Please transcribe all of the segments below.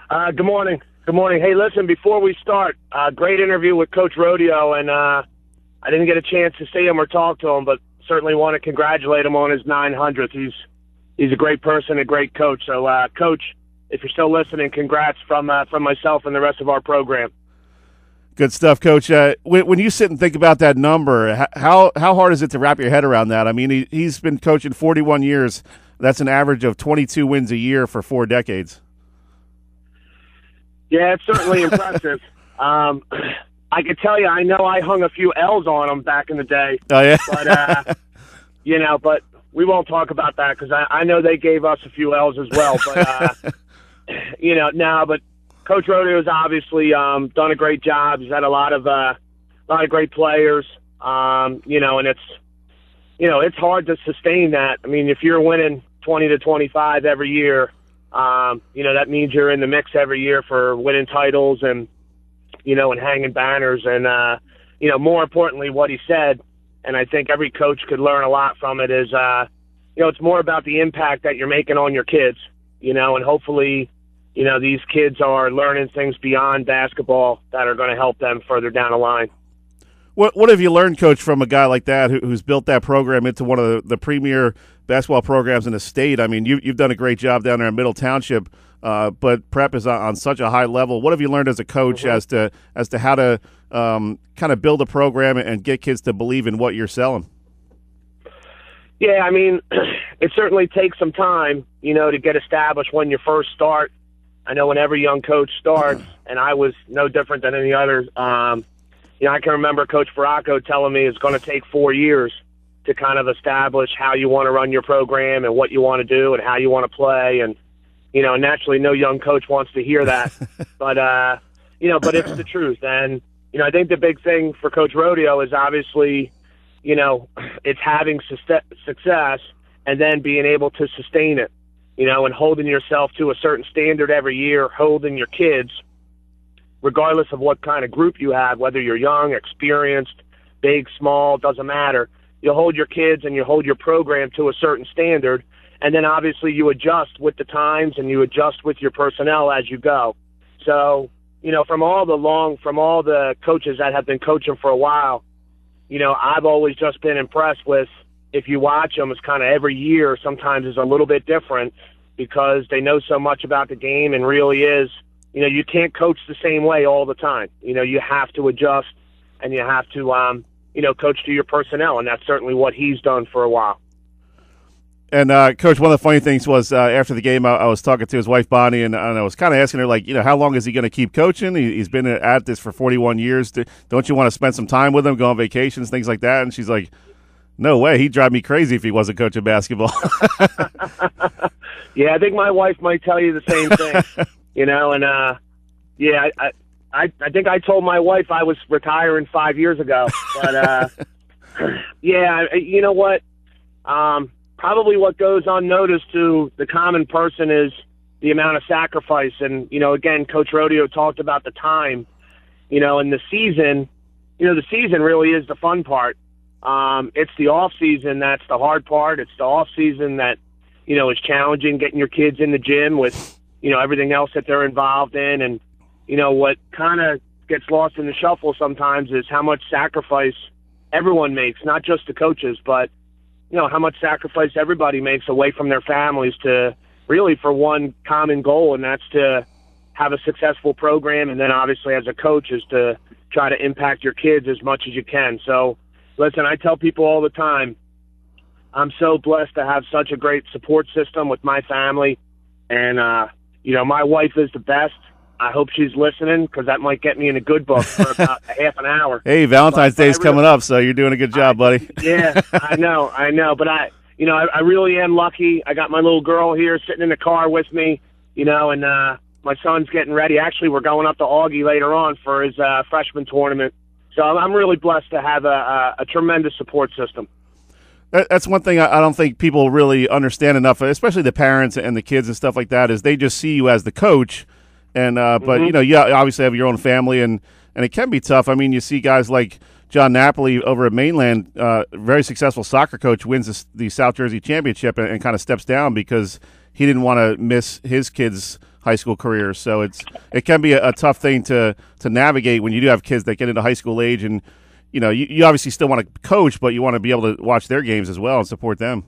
Good morning. Good morning. Hey, listen, before we start, great interview with Coach Rodeo, and I didn't get a chance to see him or talk to him, but certainly want to congratulate him on his 900th. He's a great person, a great coach. So, Coach, if you're still listening, congrats from myself and the rest of our program. Good stuff, Coach. When you sit and think about that number, how hard is it to wrap your head around that? I mean, he's been coaching 41 years. That's an average of 22 wins a year for 4 decades. Yeah, it's certainly impressive. I could tell you, I know I hung a few L's on him back in the day. Oh, yeah? But, but we won't talk about that because I know they gave us a few L's as well. But, but Coach Rodeo's obviously done a great job. He's had a lot of great players, and it's hard to sustain that. I mean, if you're winning 20 to 25 every year, that means you're in the mix every year for winning titles and hanging banners. And, more importantly, what he said, and I think every coach could learn a lot from it, is, it's more about the impact that you're making on your kids, and hopefully, these kids are learning things beyond basketball that are going to help them further down the line. What have you learned, Coach, from a guy like that who's built that program into one of the premier basketball programs in the state? I mean, you've done a great job down there in Middle Township, but prep is on such a high level. What have you learned as a coach as to how to kind of build a program and get kids to believe in what you're selling? Yeah, I mean, it certainly takes some time, to get established when you first start. I know when every young coach starts, and I was no different than any others. I can remember Coach Baracco telling me it's going to take 4 years to kind of establish how you want to run your program and what you want to do and how you want to play. And, naturally no young coach wants to hear that. But it's the truth. And, I think the big thing for Coach Rodeo is obviously, it's having success and then being able to sustain it, and holding yourself to a certain standard every year, holding your kids, regardless of what kind of group you have, whether you're young, experienced, big, small, doesn't matter. You hold your kids and you hold your program to a certain standard, and then obviously you adjust with the times and you adjust with your personnel as you go. So, from all the coaches that have been coaching for a while, I've always just been impressed with, if you watch them, it's kind of every year sometimes is a little bit different because they know so much about the game and really is, you can't coach the same way all the time. You have to adjust and you have to, coach to your personnel, and that's certainly what he's done for a while. And, Coach, one of the funny things was after the game, I was talking to his wife, Bonnie, and I was kind of asking her, how long is he going to keep coaching? He's been at this for 41 years. Don't you want to spend some time with him, go on vacations, things like that? And she's like, no way. He'd drive me crazy if he wasn't coaching basketball. Yeah, I think my wife might tell you the same thing, I think I told my wife I was retiring 5 years ago. But, you know what? Probably what goes unnoticed to the common person is the amount of sacrifice. And, again, Coach Rodeo talked about the time, and the season, the season really is the fun part. It's the off season that's the hard part. It's the off season that, is challenging, getting your kids in the gym with, everything else that they're involved in. And, what kind of gets lost in the shuffle sometimes is how much sacrifice everyone makes, not just the coaches, but, how much sacrifice everybody makes away from their families to really for one common goal, and that's to have a successful program. And then obviously as a coach is to try to impact your kids as much as you can. So listen, I tell people all the time, I'm so blessed to have such a great support system with my family. And, my wife is the best. I hope she's listening because that might get me in a good book for about a half an hour. Hey, Valentine's Day's coming up, so you're doing a good job, buddy. Yeah, I know. But I really am lucky. I got my little girl here sitting in the car with me, and my son's getting ready. Actually, we're going up to Augie later on for his freshman tournament. So I'm really blessed to have a tremendous support system. That's one thing I don't think people really understand enough, especially the parents and the kids and stuff like that, is they just see you as the coach. And but you obviously have your own family, and it can be tough. I mean, you see guys like John Napoli over at Mainland, very successful soccer coach, wins the South Jersey Championship and kind of steps down because he didn't want to miss his kids' high school careers. So it can be a tough thing to navigate when you do have kids that get into high school age, and you obviously still want to coach, but you want to be able to watch their games as well and support them.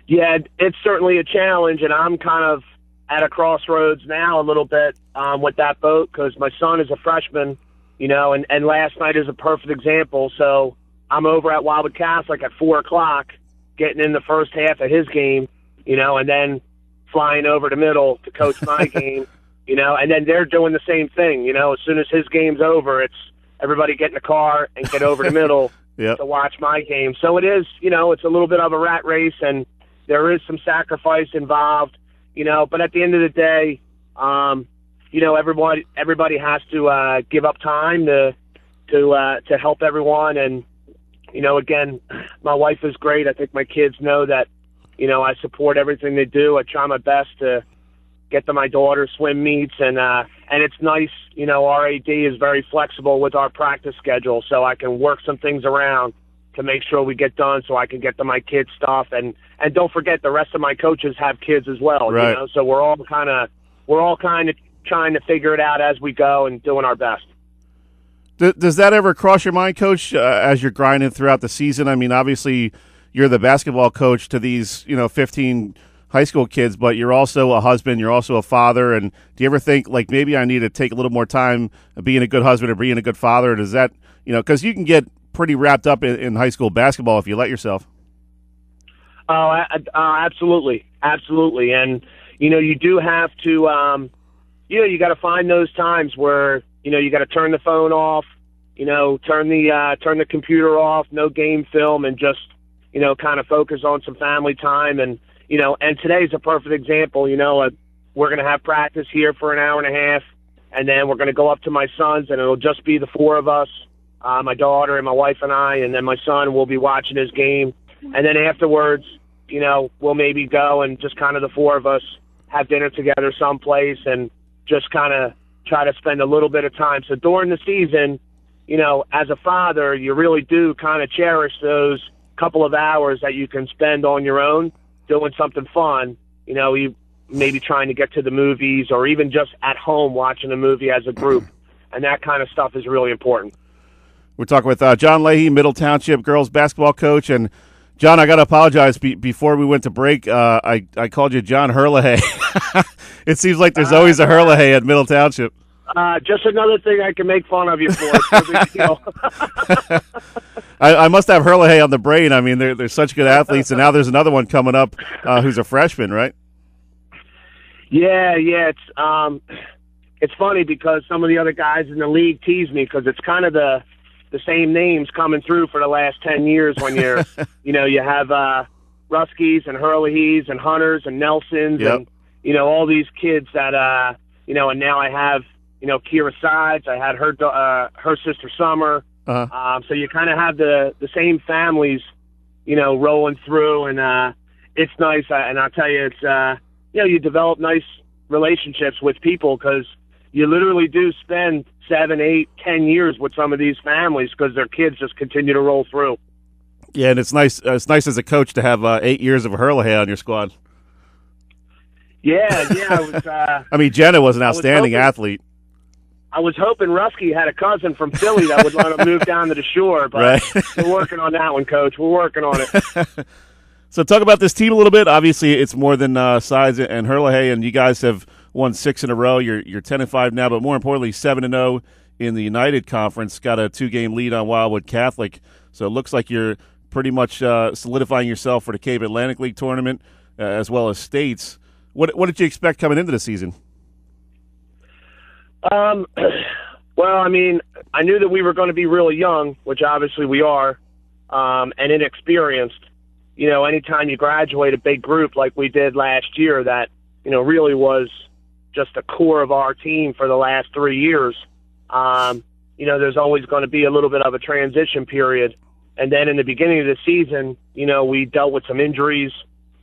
Yeah, it's certainly a challenge, and I'm kind of at a crossroads now a little bit with that boat, because my son is a freshman, and last night is a perfect example. So I'm over at Wildwood Catholic at 4 o'clock, getting in the first half of his game, and then flying over to Middle to coach my game, and then they're doing the same thing. As soon as his game's over, it's everybody get in the car and get over to Middle yep. to watch my game. So it is, it's a little bit of a rat race, and there is some sacrifice involved, but at the end of the day, everybody has to give up time to help everyone. And, again, my wife is great. I think my kids know that, I support everything they do. I try my best to get to my daughter's swim meets, and it's nice, our AD is very flexible with our practice schedule, so I can work some things around to make sure we get done, so I can get to my kids' stuff. And don't forget, the rest of my coaches have kids as well, right. So we're all kind of trying to figure it out as we go and doing our best. Does that ever cross your mind, Coach, as you're grinding throughout the season? I mean, obviously you're the basketball coach to these, 15 high school kids, but you're also a husband, you're also a father, and do you ever think, like, maybe I need to take a little more time being a good husband or being a good father? Does that, because you can get pretty wrapped up in high school basketball if you let yourself. Oh, absolutely. Absolutely. And, you do have to, you got to find those times where, you got to turn the phone off, turn the computer off, no game film, and just, kind of focus on some family time. And, and today's a perfect example. We're going to have practice here for an hour and a half, and then we're going to go up to my son's, and it'll just be the four of us, my daughter and my wife and I, and then my son will be watching his game. And then afterwards, we'll maybe go and just kind of the four of us have dinner together someplace and just kind of try to spend a little bit of time. So during the season, as a father, you really do kind of cherish those couple of hours that you can spend on your own doing something fun, you maybe trying to get to the movies or even just at home watching a movie as a group. And that kind of stuff is really important. We're talking with John Leahy, Middle Township girls basketball coach. And, John, I got to apologize. Before we went to break, I called you John LaHaye. It seems like there's always a LaHaye at Middle Township. Just another thing I can make fun of you for. It's no big deal. I must have LaHaye on the brain. I mean, they're such good athletes, and now there's another one coming up who's a freshman, right? Yeah. It's funny because some of the other guys in the league tease me because it's kind of the same names coming through for the last 10 years when you're, you have Ruskies and Hurleys and Hunters and Nelsons yep. and, all these kids that, and now I have, Kira Sides. I had her sister Summer. Uh-huh. So you kind of have the same families, rolling through, and it's nice. And I'll tell you, it's, you develop nice relationships with people because you literally do spend 7, 8, 10 years with some of these families because their kids just continue to roll through. Yeah, and it's nice. It's nice as a coach to have 8 years of LaHaye on your squad. Yeah. It was, I mean, Jenna was an outstanding athlete. I was hoping Rusky had a cousin from Philly that would let him move down to the shore, but right. We're working on that one, Coach. We're working on it. So talk about this team a little bit. Obviously, it's more than Sides and LaHaye, and you guys have won 6 in a row. You're 10-5 now, but more importantly, 7-0 in the United Conference. Got a 2-game lead on Wildwood Catholic. So it looks like you're pretty much solidifying yourself for the Cape Atlantic League tournament as well as states. What did you expect coming into the season? Well, I mean, I knew that we were going to be really young, which obviously we are, and inexperienced. Anytime you graduate a big group like we did last year that, really was just a core of our team for the last 3 years, there's always going to be a little bit of a transition period. And then in the beginning of the season, we dealt with some injuries.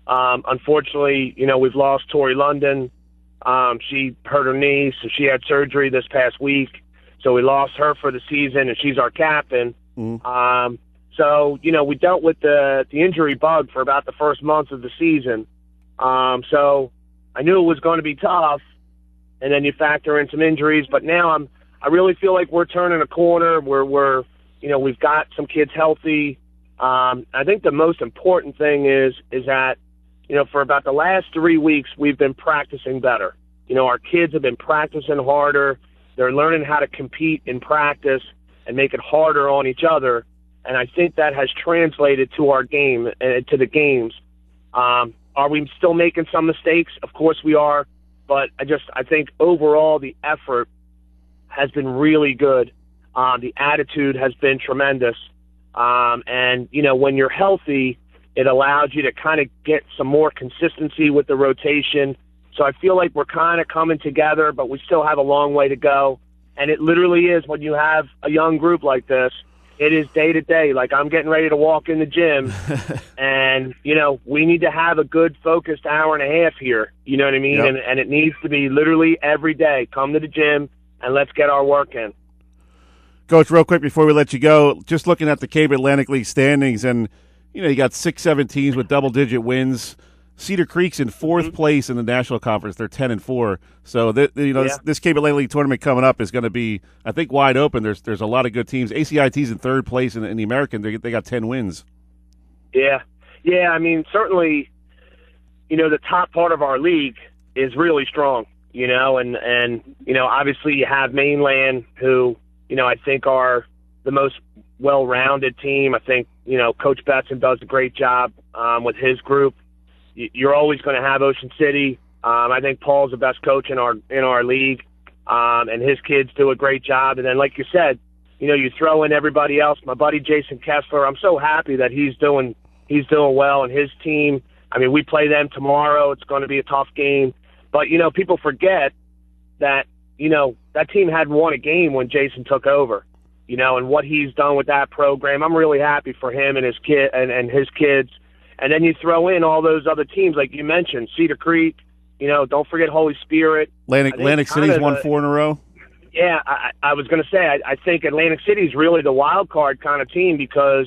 Unfortunately, we've lost Tori London. She hurt her knee, so she had surgery this past week. So we lost her for the season, and she's our captain. Mm-hmm. So, we dealt with the injury bug for about the first month of the season. So I knew it was going to be tough, and then you factor in some injuries. But now I really feel like we're turning a corner. We've got some kids healthy. I think the most important thing is that, for about the last 3 weeks, we've been practicing better. Our kids have been practicing harder. They're learning how to compete in practice and make it harder on each other. And I think that has translated to our game, to the games. Are we still making some mistakes? Of course we are. But I think overall the effort has been really good. The attitude has been tremendous. And when you're healthy, it allows you to kind of get some more consistency with the rotation. So I feel like we're kind of coming together, but we still have a long way to go. And it literally is, when you have a young group like this, it is day to day. Like, I'm getting ready to walk in the gym, and, we need to have a good focused hour and a half here. You know what I mean? Yep. And it needs to be literally every day. Come to the gym, and let's get our work in. Coach, real quick before we let you go, just looking at the Cape Atlantic League standings, and, you got 6-7 teams with double-digit wins. Cedar Creek's in fourth place in the National Conference. They're 10-4. So this Cape Atlantic League tournament coming up is going to be, I think, wide open. There's a lot of good teams. ACIT's in third place in the American. They got 10 wins. Yeah. I mean, certainly, the top part of our league is really strong. And obviously you have Mainland, who I think are the most well-rounded team. I think Coach Betson does a great job with his group. You're always going to have Ocean City. I think Paul's the best coach in our league, and his kids do a great job. And then, like you said, you throw in everybody else. My buddy Jason Kessler, I'm so happy that he's doing well, and his team. I mean, we play them tomorrow. It's going to be a tough game, but people forget that that team hadn't won a game when Jason took over. And what he's done with that program, I'm really happy for him and his kid and his kids. And then you throw in all those other teams, like you mentioned, Cedar Creek, don't forget Holy Spirit. Atlantic City's won 4 in a row. Yeah, I was going to say, I think Atlantic City's really the wild card kind of team because,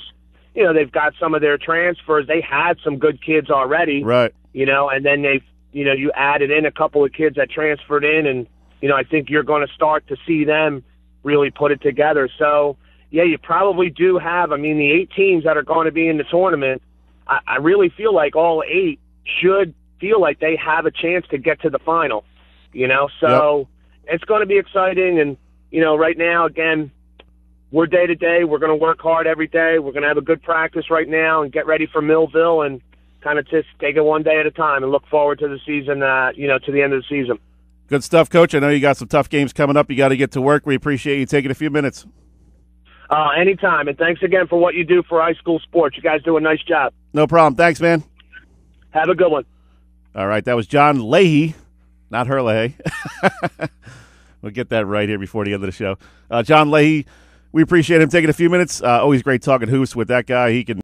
they've got some of their transfers. They had some good kids already. Right. And then you added in a couple of kids that transferred in, and, I think you're going to start to see them really put it together. So, yeah, you probably do have, the 8 teams that are going to be in the tournament, I really feel like all 8 should feel like they have a chance to get to the final, So It's going to be exciting. And, right now, again, we're day to day. We're going to work hard every day. We're going to have a good practice right now and get ready for Millville and kind of just take it one day at a time and look forward to the season, to the end of the season. Good stuff, Coach. I know you got some tough games coming up. You got to get to work. We appreciate you taking a few minutes. Anytime. And thanks again for what you do for high school sports. You guys do a nice job. No problem. Thanks, man. Have a good one. All right. That was John Leahy, not her LaHaye. We'll get that right here before the end of the show. John Leahy, we appreciate him taking a few minutes. Always great talking hoops with that guy. He can